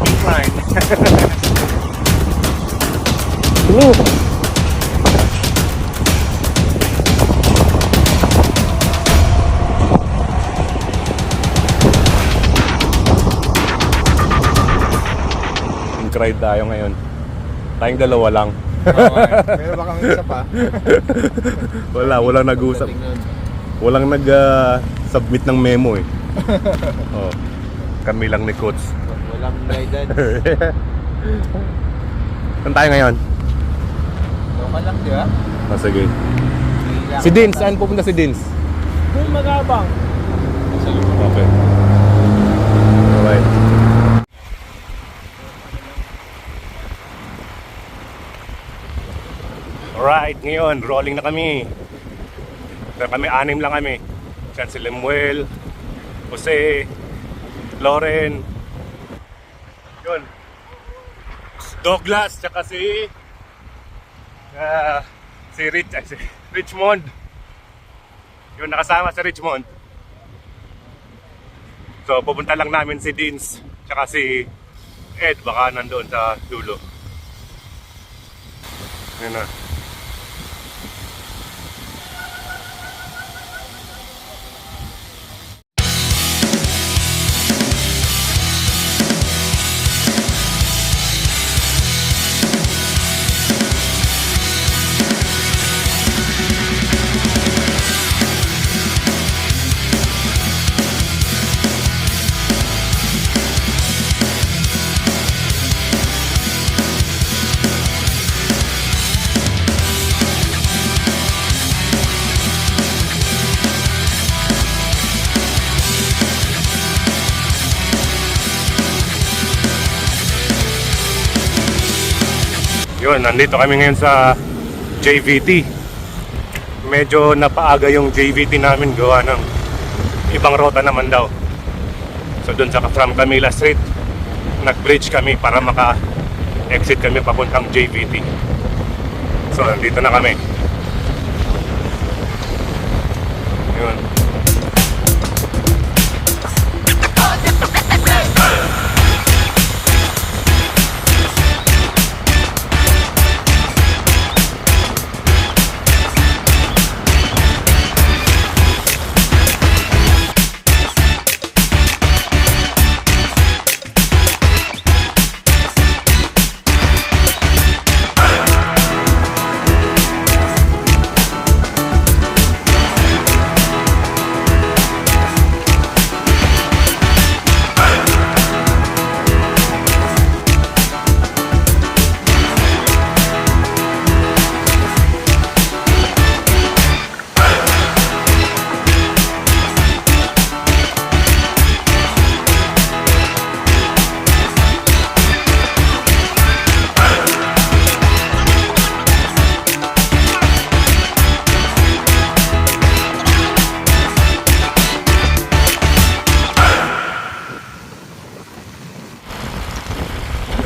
incline. Ride tayo ngayon. Tayong dalawa lang. Meron ba kami isa pa? Walang nag-uusap. Walang nag-submit ng memo eh. Oh. Kami lang ni Coach. Walang guidance. Saan tayo ngayon? Local lang, di ba? Oh, sige. Si Dins, saan pupunta si Dins? Doon magabang. Okay. Alright. Alright, ngayon, rolling na kami. Pero kami, 6 lang kami. Diyan si Lemuel, Jose, Lauren, yun, Douglas, tsaka si Richmond. Yun, nakasama si Richmond. So, pupunta lang namin si Dins, tsaka si Ed, baka nandoon sa dulo. Yun na. Yun, nandito kami ngayon sa JVT. Medyo napaaga yung JVT namin, gawa ng ibang rota naman daw. So dun sa from Camila Street, nag-bridge kami para maka-exit kami papuntang JVT. So nandito na kami. Yun.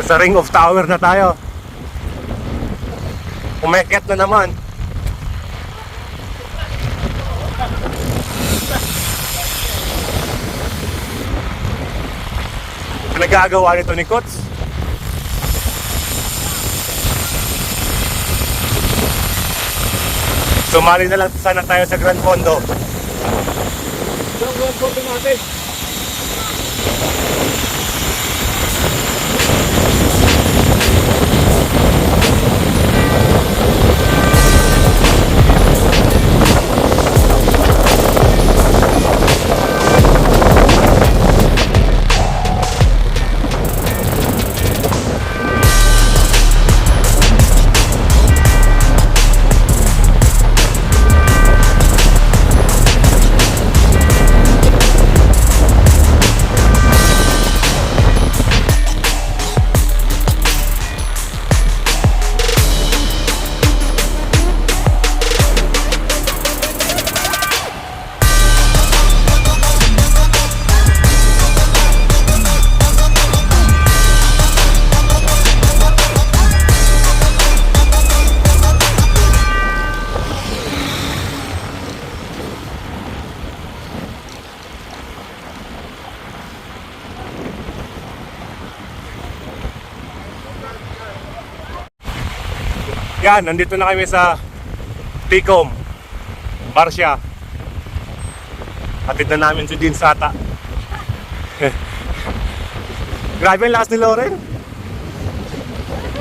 Sa Ring of Tower na tayo. Umekyat na naman. Nagagawa nito ni Kots. Sumali na lang sana tayo sa Grand Fondo. Yung Grand Fondo natin. Yan, nandito na kami sa Ticom, Barcia. Hatid na namin si Dean Sata. Grabe ang lakas ni Loren.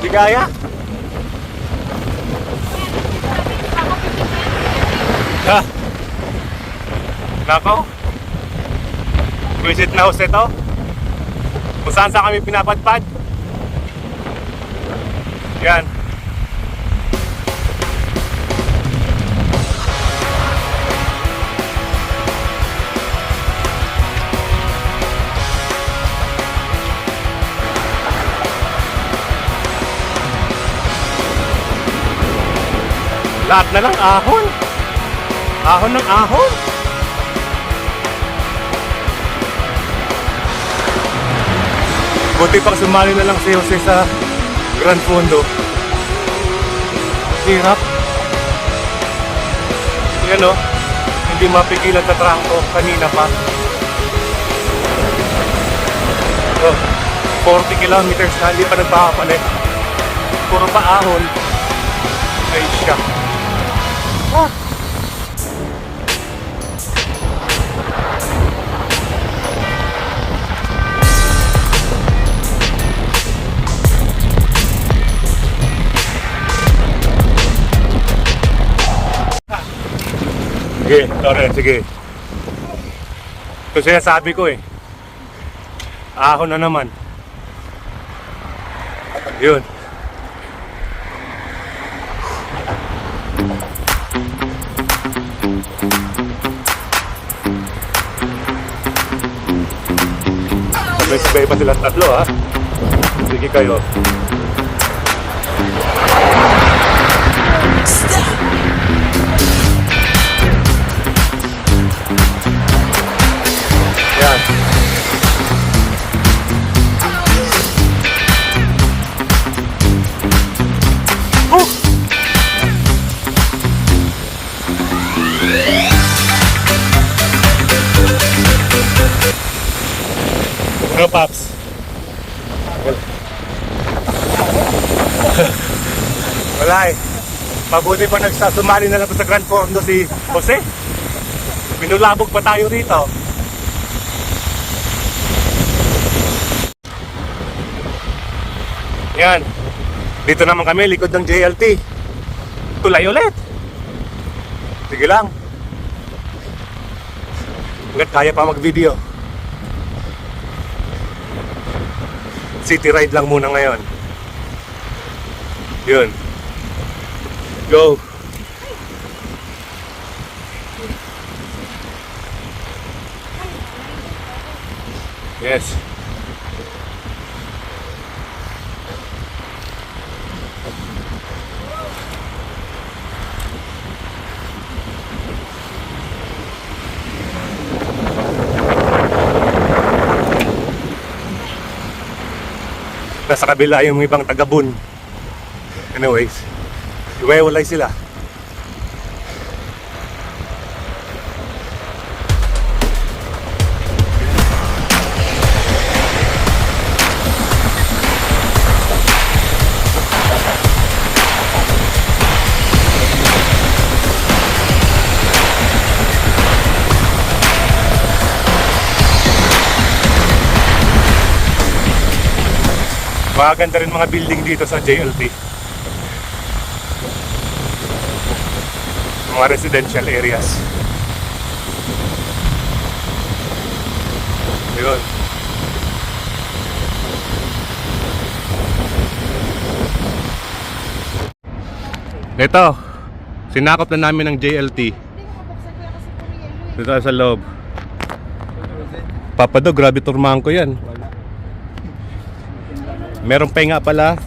Di kaya. Ha? Nako. Visit na house ito. Kung saan kami pinapadpad. Yan. Lahat na lang ahon. Ahon ng ahon. Buti pang sumali na lang si Jose sa Grand Fondo. Hirap. Yan o. Hindi mapigilan sa trangko. Kanina pa. Oh, 40 kilometers na. Hindi pa nagpakapalit. Puro pa ahon. Ay siya. Ah. Sige, Loren, sige. Ito sinasabi ko eh. Ahon na naman. Yun. Sabay-sabay pa silang tatlo ha. Sige kayo. Yan. Ano, Paps? Wala eh. Mabuti pa nagsasumali na lang sa Grand Fondo si Jose. Minulabog pa tayo rito. Yan. Dito naman kami, likod ng JLT. Tulay ulit. Sige lang. Hanggat kaya pa mag-video. City ride lang muna ngayon. Yun. Go. Yes. Nasa kabila yung ibang taga-Bun. Anyways, iwewalay sila. Maganda rin mga building dito sa JLT. Mga residential areas. Yun. Ito, sinakop na namin ng JLT. Dito sa loob. Papado, grabe turmahan ko yan. Merong penga pala.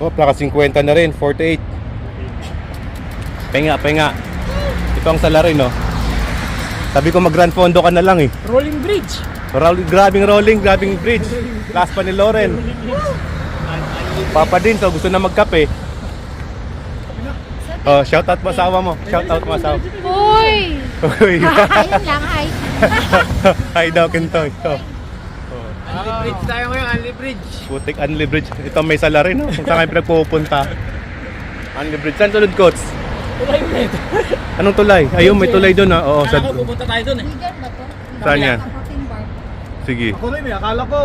Oh, plaka 50 na rin, 48. Penga. Ito ang salarin, no. Sabi ko mag-Grand Fondo ka na lang eh. Rolling bridge. Grabing bridge. Last pa ni Loren. Papa din, so gusto na magkape. Oh, shout out mo asawa mo. Shout out mo asawa. Uy! Uy. Ayun lang, hi. Hi daw, Kintoy. Oh. Unli bridge tayo ngayon, Unli bridge. Putik Unli Bridge. Ito may salarin, no? Kung saan kayo pinagpupunta. Underbridge. Saan tulad, coach? Tulay ulit. Anong tulay? Ayun, may tulay doon ah. Oo, sa... Akala ko pupunta tayo dun eh. Vegan ba to? Saan yan? Kapatid bar. Sige. Ako rin eh, akala ko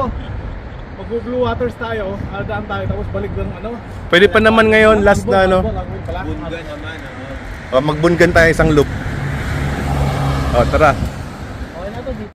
mag-blue waters tayo, daan tayo tapos balik doon ano. Pwede pa naman ngayon, last na ano. Bungan naman. Magbungan tayo isang loop. Tara. Okay na to, di.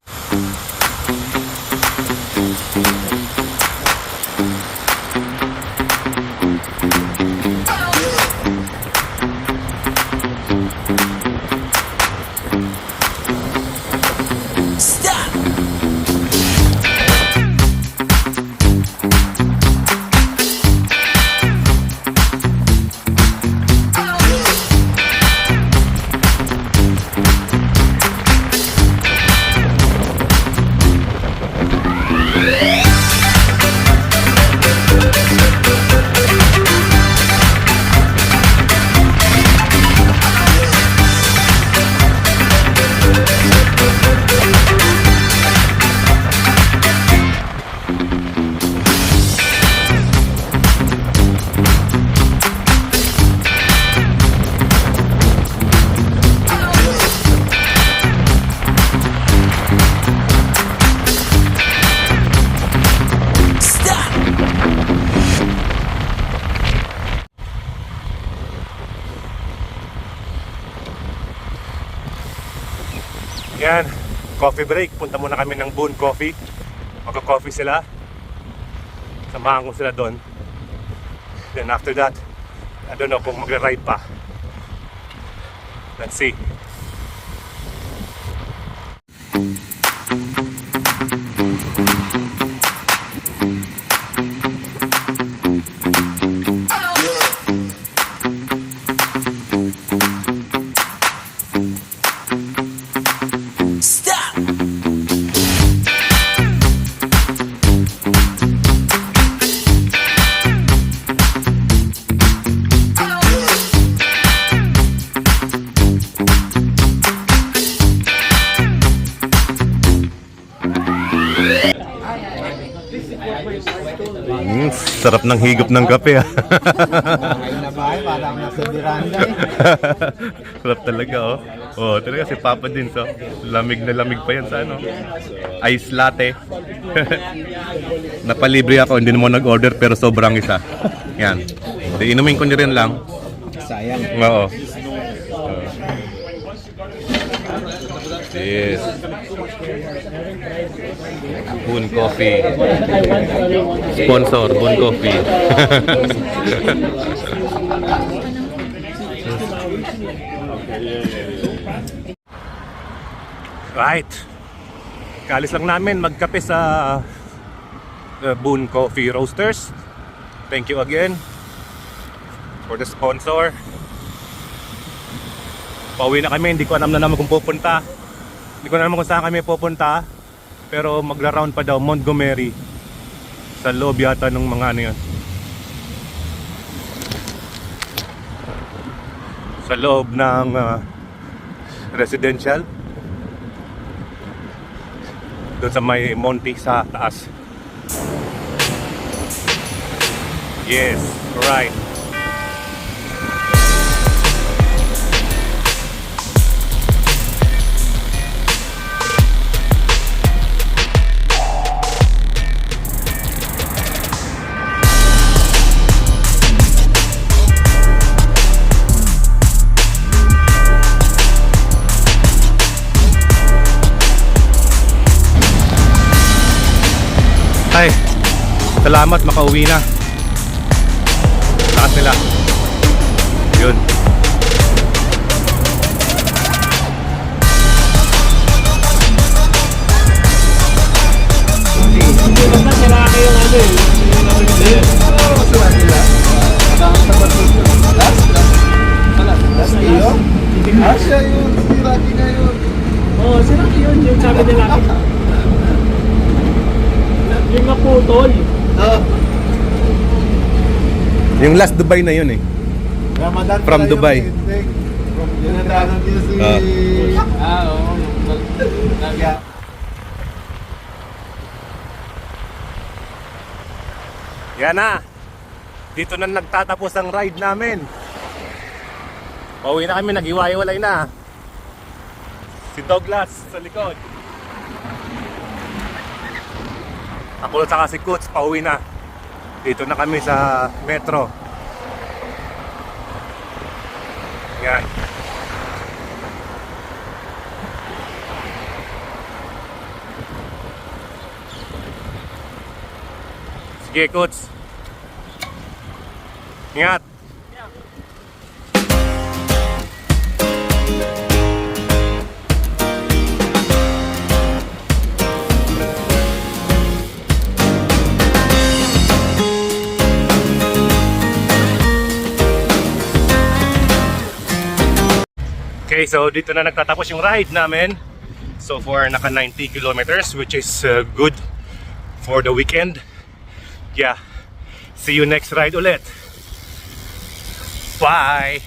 Yan, coffee break. Punta muna kami ng Boon Coffee. Magka-coffee sila. Samahan ko sila doon. Then after that, I don't know kung magra-ride pa. Let's see. Sarap ng higop ng kape ah. Ay na ba ay parang nasa Miranda eh. Sarap talaga oh. Oh, talaga si Papa din so. Lamig na lamig pa yan sa ano. Ice latte. Napalibre ako, hindi naman nag-order pero sobrang isa. Yan. Di inumin ko niya rin lang. Sayang. Oo. Yes. Boon Coffee. Sponsor, Boon Coffee. Right. Kalis lang namin magkape sa Boon Coffee Roasters. Thank you again for the sponsor. Pauwi na kami, hindi ko alam na naman kung pupunta. Hindi ko na naman kung saan kami pupunta. Pero magra-round pa daw Montgomery. Sa loob yata ng mga ano yun. Sa loob ng residential. Doon sa may Monty sa taas. Yes, right. Ay, salamat, makauwi na. Taas nila. Yun. Malaki yung ano eh. Asya yun, si Rocky na yun. Oo, sila yun yung sabi nila. Yung naputol. Yung last Dubai na yun eh. Ramadan From pala Dubai. yung meeting. From Ramadan din si... Oo. Yan na. Dito na nagtatapos ang ride namin. Pauwi na kami, nag-iwalay na. Si Douglas sa likod. Ako at saka si Coach, pauwi na. Dito na kami sa metro. Yan. Sige, Coach. Ingat. Okay, so dito na nagtatapos yung ride namin. So far, naka 90 kilometers, which is good for the weekend. Yeah, see you next ride ulit. Bye!